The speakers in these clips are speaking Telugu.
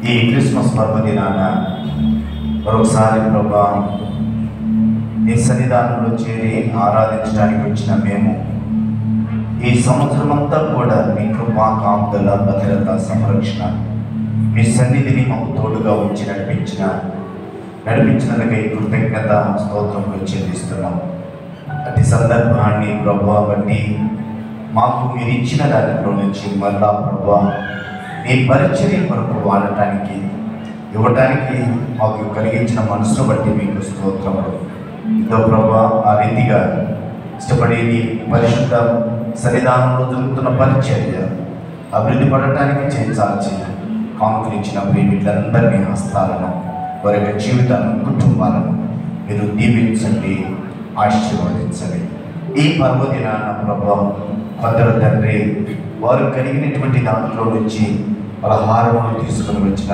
ఈ క్రిస్మస్ పర్వదినాన మరొకసారి ప్రభా నీ సన్నిధానంలో చేరి ఆరాధించడానికి వచ్చిన మేము ఈ సంవత్సరం అంతా కూడా మీ కృపా కాపుదల భద్రత సంరక్షణ మీ సన్నిధిని మాకు తోడుగా ఉంచి నడిపించినందుకై కృతజ్ఞత స్తోత్రములు చెల్లిస్తున్నాం. అతి సందర్భాన్ని ప్రభా బట్టి మాకు మీరు ఇచ్చిన దానిలో నుంచి మళ్ళా ప్రభా మీ పరిచర్య కొరకు వాడటానికి ఇవ్వటానికి మాకు కలిగించిన మనసును బట్టి మీకు స్తోత్రములు. ఇదో ప్రభా ఆ రీతిగా ఇష్టపడేది పరిశుద్ధ సన్నిధానంలో జరుగుతున్న పరిచర్య అభివృద్ధి పడటానికి చేయించాల్సి కాంకులించిన ప్రేమికులందరినీ హస్తాలను వారి యొక్క జీవితాలను కుటుంబాలను మీరు దీవించండి, ఆశీర్వదించండి. ఈ పర్వదినాన ప్రభా కొందరు తండ్రి వారు కలిగినటువంటి దాంట్లో నుంచి పలహారములు తీసుకుని వచ్చిన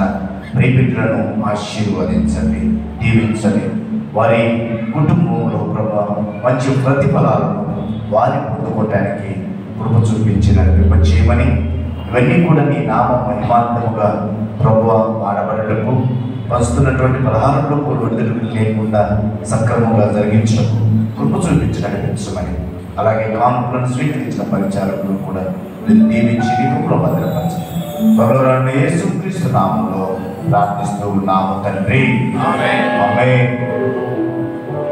ప్రేమికులను ఆశీర్వదించండి, దీవించండి. వారి కుటుంబంలో ప్రభా మంచి ప్రతిఫలాలను వారి పొందుకోవటానికి కృప చూపించిన కృప చేయమని ఇవన్నీ కూడా నీ నామ మహిమాంతముగా ప్రభువా వాడబడటకు వస్తున్నటువంటి పలహారంలో కూడా విడుదల లేకుండా సక్రమంగా జరిగించటకు కృప చూపించమని, అలాగే కానుకలను స్వీకరించిన పరిచారకులను కూడా దీవించి నీ కృపలో భద్రపరచండి. త్వరలో యేసుక్రీస్తు నామంలో ప్రార్థిస్తూ ఉన్నాము తండ్రి. ఆమేన్.